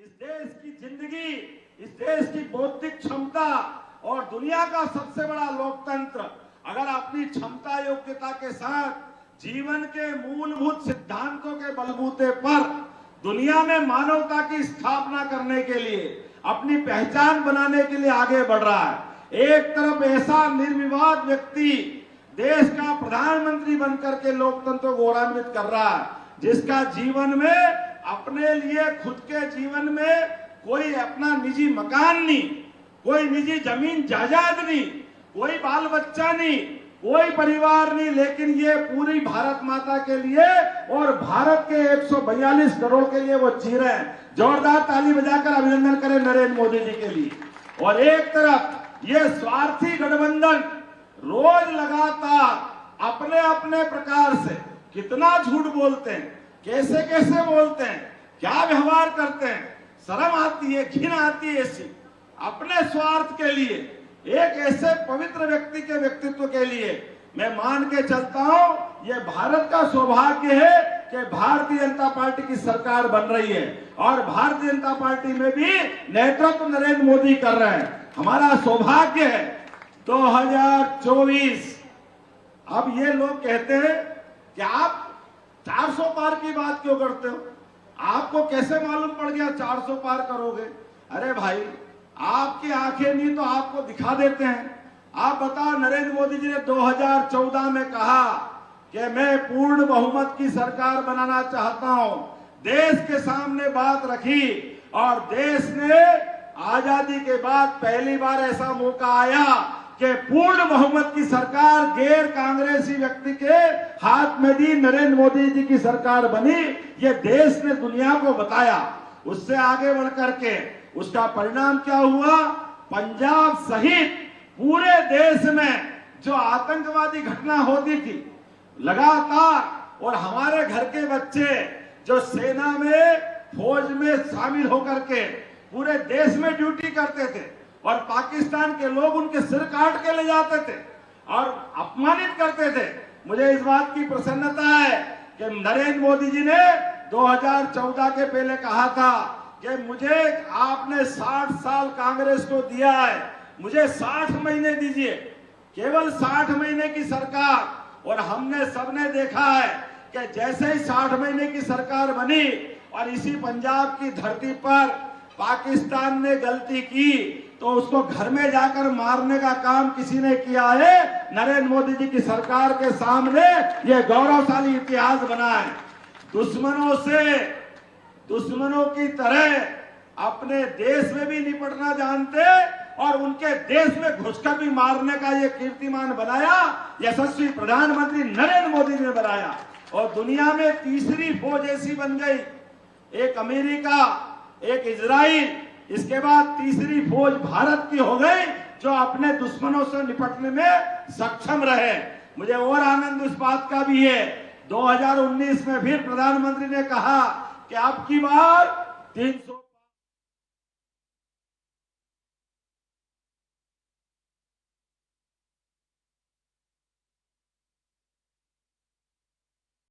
इस देश की जिंदगी, इस देश की बौद्धिक क्षमता और दुनिया का सबसे बड़ा लोकतंत्र अगर अपनी क्षमता योग्यता के साथ जीवन के मूलभूत सिद्धांतों के बलबूते पर दुनिया में मानवता की स्थापना करने के लिए, अपनी पहचान बनाने के लिए आगे बढ़ रहा है। एक तरफ ऐसा निर्विवाद व्यक्ति देश का प्रधानमंत्री बनकर के लोकतंत्र को गौरवान्वित कर रहा है, जिसका जीवन में अपने लिए खुद के जीवन में कोई अपना निजी मकान नहीं, कोई निजी जमीन जायदाद नहीं, कोई बाल बच्चा नहीं, कोई परिवार नहीं, लेकिन ये पूरी भारत माता के लिए और भारत के 142 करोड़ के लिए वो जी रहे हैं। जोरदार ताली बजाकर अभिनंदन करें नरेंद्र मोदी जी के लिए। और एक तरफ ये स्वार्थी गठबंधन रोज लगातार अपने अपने प्रकार से कितना झूठ बोलते हैं, कैसे कैसे बोलते हैं, क्या व्यवहार करते हैं, शर्म आती है, घिन आती है ऐसी अपने स्वार्थ के लिए, एक ऐसे पवित्र व्यक्ति के व्यक्तित्व के लिए। मैं मान के चलता हूं ये भारत का सौभाग्य है कि भारतीय जनता पार्टी की सरकार बन रही है और भारतीय जनता पार्टी में भी नेतृत्व नरेंद्र मोदी कर रहे हैं। हमारा सौभाग्य है। 2024 अब ये लोग कहते हैं कि आप 400 पार की बात क्यों करते हो, आपको कैसे मालूम पड़ गया 400 पार करोगे। अरे भाई, आपकी आंखें नहीं तो आपको दिखा देते हैं। आप बताओ, नरेंद्र मोदी जी ने 2014 में कहा कि मैं पूर्ण बहुमत की सरकार बनाना चाहता हूं, देश के सामने बात रखी और देश ने आजादी के बाद पहली बार ऐसा मौका आया कि पूर्ण बहुमत की सरकार गैर कांग्रेसी व्यक्ति के हाथ में दी, नरेंद्र मोदी जी की सरकार बनी। ये देश ने दुनिया को बताया। उससे आगे बढ़ करके उसका परिणाम क्या हुआ, पंजाब सहित पूरे देश में जो आतंकवादी घटना होती थी लगातार, और हमारे घर के बच्चे जो सेना में फौज में शामिल होकर के पूरे देश में ड्यूटी करते थे और पाकिस्तान के लोग उनके सिर काट के ले जाते थे और अपमानित करते थे। मुझे इस बात की प्रसन्नता है कि नरेंद्र मोदी जी ने 2014 के पहले कहा था कि मुझे आपने 60 साल कांग्रेस को दिया है, मुझे 60 महीने दीजिए, केवल 60 महीने की सरकार। और हमने सबने देखा है कि जैसे ही 60 महीने की सरकार बनी और इसी पंजाब की धरती पर पाकिस्तान ने गलती की तो उसको घर में जाकर मारने का काम किसी ने किया है। नरेंद्र मोदी जी की सरकार के सामने यह गौरवशाली इतिहास बना है। दुश्मनों की तरह अपने देश में भी निपटना जानते और उनके देश में घुसकर भी मारने का ये कीर्तिमान बनाया यशस्वी प्रधानमंत्री नरेंद्र मोदी ने बनाया। और दुनिया में तीसरी फौज ऐसी बन गई, एक अमेरिका, एक इजराइल, इसके बाद तीसरी फौज भारत की हो गई जो अपने दुश्मनों से निपटने में सक्षम रहे। मुझे और आनंद इस बात का भी है, 2019 में फिर प्रधानमंत्री ने कहा कि अब की बार 300